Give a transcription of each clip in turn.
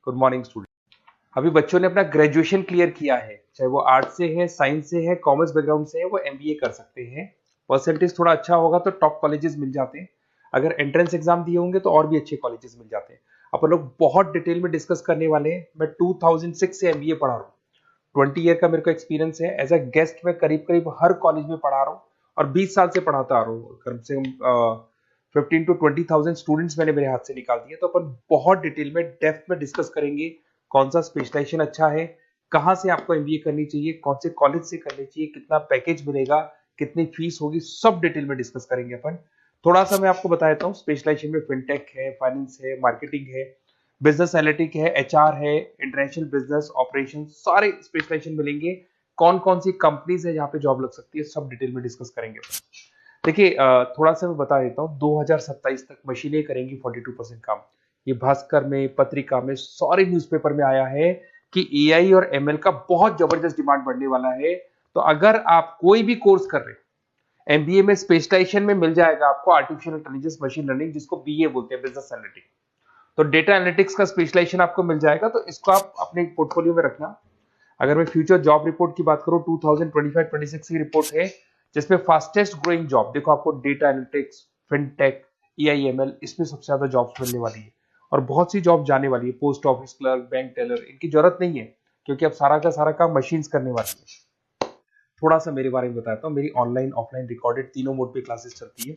Good morning student. अभी बच्चों ने अपना ग्रेजुएशन क्लियर किया है, चाहे वो आर्ट्स से है, साइंस से है, कॉमर्स बैकग्राउंड से है, वो एमबीए कर सकते हैं। परसेंटेज थोड़ा अच्छा होगा तो टॉप कॉलेजेस मिल जाते हैं। अगर एंट्रेंस एग्जाम दिए होंगे तो और भी अच्छे कॉलेजेस मिल जाते हैं। अपन लोग बहुत डिटेल में डिस्कस करने वाले हैं। मैं 2006 से एमबीए पढ़ा रहा हूँ। 20 ईयर का मेरे को एक्सपीरियंस है। एज अ गेस्ट मैं करीब करीब हर कॉलेज में पढ़ा रहा हूँ और 20 साल से पढ़ाता आ रहा हूँ। कम से कम 15 to 20,000 स्टूडेंट्स मैंने मेरे हाथ से निकाल दिए। तो अपन बहुत डिटेल में डेप्थ में डिस्कस करेंगे कौन सा स्पेशलाइजेशन अच्छा है, कहाँ से आपको एमबीए करनी चाहिए, कौन से कॉलेज से करनी चाहिए, कितना पैकेज मिलेगा, कितनी फीस होगी, सब डिटेल में डिस्कस करेंगे अपन। थोड़ा सा मैं आपको बता देता हूँ। स्पेशलाइजेशन में फिनटेक है, फाइनेंस है, मार्केटिंग है, बिजनेस एनालिटिक है, एचआर है, इंटरनेशनल बिजनेस ऑपरेशन, सारे स्पेशलाइजेशन मिलेंगे। कौन कौन सी कंपनीज है जहाँ पे जॉब लग सकती है, सब डिटेल में डिस्कस करेंगे। देखिए, थोड़ा सा मैं बता देता हूँ। 2027 तक मशीनें करेंगी 42% काम। ये भास्कर में, पत्रिका में, सारे न्यूज़पेपर में आया है कि एआई और एमएल का बहुत जबरदस्त डिमांड बढ़ने वाला है। तो अगर आप कोई भी कोर्स कर रहे हैं, एमबीए में स्पेशलाइजेशन में मिल जाएगा आपको आर्टिफिशियल इंटेलिजेंस, मशीन लर्निंग, जिसको बीए बोलते हैं, बिजनेस एनालिटिक्स। तो डेटा एनालिटिक्स का स्पेशलाइजेशन आपको मिल जाएगा, तो इसको आप अपने पोर्टफोलियो में रखना। अगर मैं फ्यूचर जॉब रिपोर्ट की बात करूं, 2025-26 की रिपोर्ट है, जिसमें फास्टेस्ट ग्रोइंग जॉब देखो आपको डेटा एनालिटिक्स, फिनटेक, ईआईएमएल, इसमें सबसे ज्यादा जॉब्स मिलने वाली है। और बहुत सी जॉब जाने वाली है। Post office clerk, bank teller, इनकी जरूरत नहीं है, क्योंकि अब सारा का सारा काम मशीन्स करने वाली है। थोड़ा सा मेरे बारे में बताता हूँ। मेरी ऑनलाइन ऑफलाइन रिकॉर्डेड तीनों मोड पे क्लासेस चलती है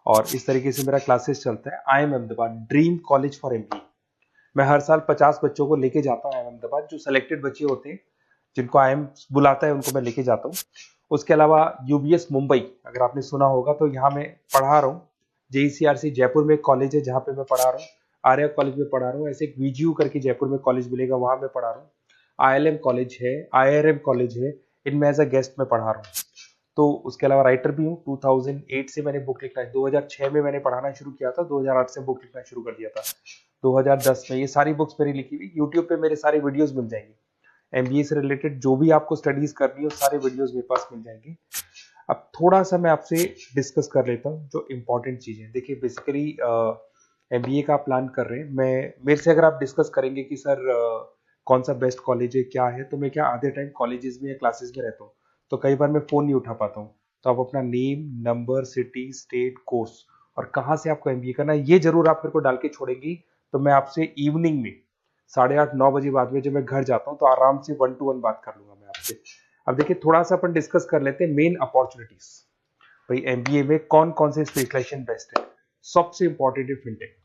और इस तरीके से मेरा क्लासेस चलता है। I am Ahmedabad dream college for MBA. मैं हर साल 50 बच्चों को लेके जाता हूँ अहमदाबाद। जो सिलेक्टेड बच्चे होते हैं, जिनको आईएम बुलाता है, उनको मैं लेके जाता हूँ। उसके अलावा यूबीएस मुंबई, अगर आपने सुना होगा, तो यहाँ मैं पढ़ा रहा हूँ। जेईसीआरसी जयपुर में एक कॉलेज है जहाँ पे मैं पढ़ा रहा हूँ। आर्या कॉलेज में पढ़ा रहा हूँ। ऐसे एक वीजीयू करके जयपुर में कॉलेज मिलेगा, वहां मैं पढ़ा रहा हूँ। आईएलएम कॉलेज है, आईआरएम कॉलेज है, इनमें एज अ गेस्ट में पढ़ा रहा हूँ। तो उसके अलावा राइटर भी हूँ। 2008 से मैंने बुक लिखना है। 2006 में मैंने पढ़ाना शुरू किया था, 2008 से बुक लिखना शुरू कर दिया था। 2010 में ये सारी बुक्स मेरी लिखी हुई यूट्यूब पे मेरे सारे वीडियोस मिल जाएंगे। एमबीए से रिलेटेड जो भी आपको स्टडीज करनी हो, सारे वीडियोस मेरे पास मिल जाएंगे। अब थोड़ा सा मैं आपसे डिस्कस कर लेता हूँ जो इंपॉर्टेंट चीजें। देखिए, बेसिकली एमबीए का प्लान कर रहे हैं, मैं मेरे से अगर आप डिस्कस करेंगे कि सर कौन सा बेस्ट कॉलेज है, क्या है, तो मैं क्या आधे टाइम कॉलेजेस में या क्लासेस में रहता हूँ, तो कई बार मैं फोन नहीं उठा पाता हूँ। तो आप अपना name, number, city, state, course और कहाँ से आपको एमबीए करना है, ये जरूर आप मेरे को डाल के छोड़ेंगी। तो मैं आपसे इवनिंग में 8:30-9 बजे बाद में जब मैं घर जाता हूँ, तो आराम से 1-to-1 बात कर लूंगा मैं आपसे। अब देखिए, थोड़ा सा अपन डिस्कस कर लेते हैं मेन अपॉर्चुनिटीज। भाई, एमबीए में कौन कौन से स्पेशलाइजेशन बेस्ट है। सबसे इंपॉर्टेंट है फिनटेक।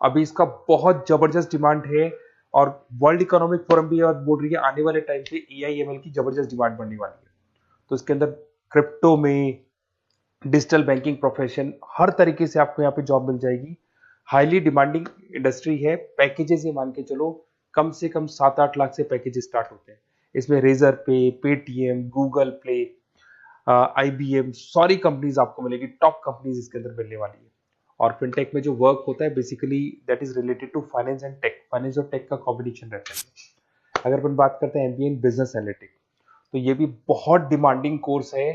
अभी इसका बहुत जबरदस्त डिमांड है और वर्ल्ड इकोनॉमिक फोरम भी ये बात बोल रही है, आने वाले टाइम पे एआईएमएल की जबरदस्त डिमांड बढ़ने वाली है। तो इसके अंदर क्रिप्टो में, डिजिटल बैंकिंग प्रोफेशन, हर तरीके से आपको यहाँ पे जॉब मिल जाएगी। हाईली डिमांडिंग इंडस्ट्री है। पैकेजेस ये मान के चलो, कम से कम 7-8 लाख से पैकेजेस स्टार्ट होते हैं। इसमें रेजर पे, पेटीएम, गूगल प्ले, आईबीएम, सारी कंपनीज आपको मिलेगी। टॉप कंपनीज इसके अंदर मिलने वाली है। और फिनटेक में जो वर्क होता है, basically that is related to finance and tech. Finance और टेक का कॉम्बिनेशन रहता है। अगर अपन बात करते हैं एमबीए इन बिजनेस एनालिटिक्स, तो ये भी बहुत डिमांडिंग कोर्स है।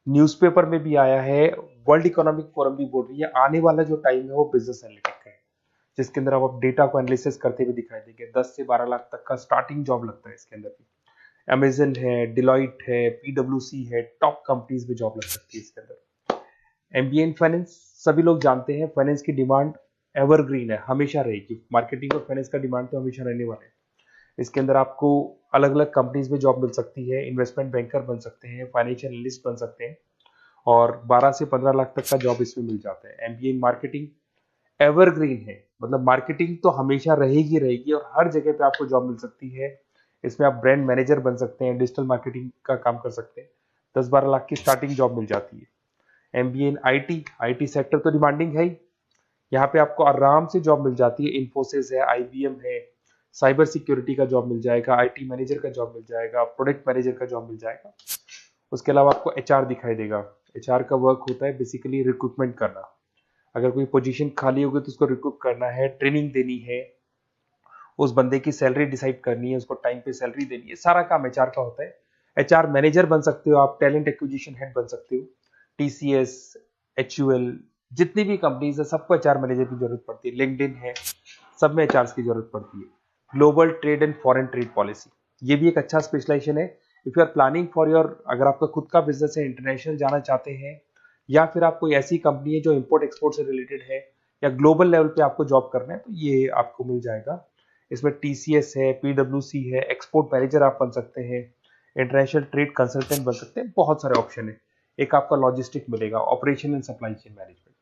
न्यूज़पेपर में भी आया है, वर्ल्ड इकोनॉमिक फोरम भी बोल रही है आने वाला जो टाइम है वो बिजनेस एनालिटिक्स का है, जिसके अंदर आप डेटा को एनालिसिस करते हुए दिखाई देंगे। 10 से 12 लाख तक का स्टार्टिंग जॉब लगता है इसके अंदर भी। अमेजन है, डिलॉइट है, पीडब्ल्यूसी है, टॉप कंपनीज में जॉब लग सकती है इसके अंदर। एमबीए इन फाइनेंस, सभी लोग जानते हैं फाइनेंस की डिमांड एवरग्रीन है, हमेशा रहेगी। मार्केटिंग और फाइनेंस का डिमांड तो हमेशा रहने वाला है। इसके अंदर आपको अलग अलग कंपनीज में जॉब मिल सकती है। इन्वेस्टमेंट बैंकर बन सकते हैं, फाइनेंशियल एनालिस्ट बन सकते हैं और 12 से 15 लाख तक का जॉब इसमें मिल जाता है। एमबीए इन मार्केटिंग एवरग्रीन है, मतलब मार्केटिंग तो हमेशा रहेगी रहेगी और हर जगह पे आपको जॉब मिल सकती है। इसमें आप ब्रांड मैनेजर बन सकते हैं, डिजिटल मार्केटिंग का काम कर सकते हैं। 10-12 लाख की स्टार्टिंग जॉब मिल जाती है। MBA in IT, IT sector तो डिमांडिंग है ही। यहाँ पे आपको आराम से जॉब मिल जाती है। इन्फोसिस है, आईबीएम है, साइबर सिक्योरिटी का जॉब मिल जाएगा, आईटी मैनेजर का जॉब मिल जाएगा, प्रोडक्ट मैनेजर का जॉब मिल जाएगा। उसके अलावा आपको एचआर दिखाई देगा। एचआर का वर्क होता है बेसिकली रिक्रूटमेंट करना। अगर कोई पोजीशन खाली होगी तो उसको रिक्रूट करना है, ट्रेनिंग देनी है, उस बंदे की सैलरी डिसाइड करनी है, उसको टाइम पे सैलरी देनी है, सारा काम एचआर का होता है। एचआर मैनेजर बन सकते हो आप, टैलेंट एक्विजिशन हेड बन सकते हो। टीसीएस, एचयूएल, जितनी भी कंपनीज है सबको एचआर मैनेजर की जरूरत पड़ती है। लिंक्डइन है, सब में एचआर की जरूरत पड़ती है। Global trade and foreign trade policy, ये भी एक अच्छा स्पेशलाइजेशन है। If you are planning for your, अगर आपका खुद का बिजनेस है, इंटरनेशनल जाना चाहते हैं, या फिर आप कोई ऐसी कंपनी है जो इंपोर्ट एक्सपोर्ट से रिलेटेड है, या ग्लोबल लेवल पे आपको जॉब करना है, तो ये आपको मिल जाएगा। इसमें टीसीएस है, पीडब्ल्यूसी है, एक्सपोर्ट मैनेजर आप बन सकते हैं, इंटरनेशनल ट्रेड कंसल्टेंट बन सकते हैं, बहुत सारे ऑप्शन है। एक आपका लॉजिस्टिक मिलेगा, operation and supply chain management,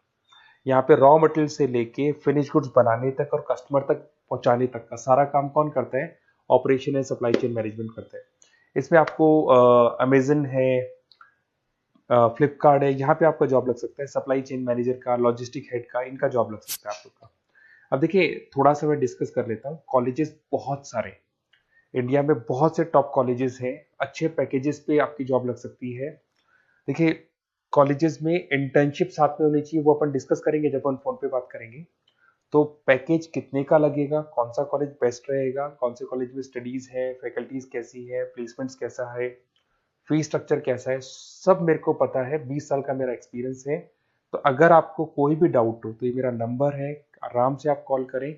यहाँ पे रॉ मटेरियल से लेके फिनिश गुड्स बनाने तक और कस्टमर तक पहुंचाने तक का सारा काम कौन करता है? Operation and supply chain management करता है। इसमें आपको अमेजन है, फ्लिपकार्ट है, यहाँ पे आपका जॉब लग सकता है, सप्लाई चेन मैनेजर का, लॉजिस्टिक हेड का, इनका जॉब लग सकता है आप लोग का। अब देखिए, थोड़ा सा मैं डिस्कस कर लेता हूँ। कॉलेजेस बहुत सारे इंडिया में, बहुत से टॉप कॉलेजेस हैं, अच्छे पैकेजेस पे आपकी जॉब लग सकती है। देखिए, कॉलेजेस में इंटर्नशिप साथ में होनी चाहिए, वो अपन डिस्कस करेंगे जब अपन फोन पे बात करेंगे। तो पैकेज कितने का लगेगा, कौन सा कॉलेज बेस्ट रहेगा, कौन से कॉलेज में स्टडीज है, फैकल्टीज कैसी है, प्लेसमेंट्स कैसा है, फी स्ट्रक्चर कैसा है, सब मेरे को पता है, 20 साल का मेरा एक्सपीरियंस है। तो अगर आपको कोई भी डाउट हो तो ये मेरा नंबर है, आराम से आप कॉल करें,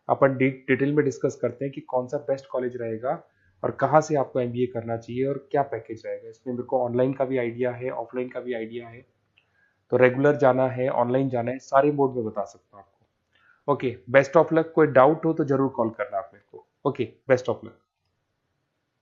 अपन डिटेल में डिस्कस करते हैं कि कौन सा बेस्ट कॉलेज रहेगा और कहाँ से आपको एमबीए करना चाहिए और क्या पैकेज रहेगा। इसमें मेरे को ऑनलाइन का भी आइडिया है, ऑफलाइन का भी आइडिया है, तो रेगुलर जाना है, ऑनलाइन जाना है, सारे मोड में बता सकता हूँ आपको। Okay, best of luck. कोई डाउट हो तो जरूर कॉल करना आप मेरे को। Okay, best of luck.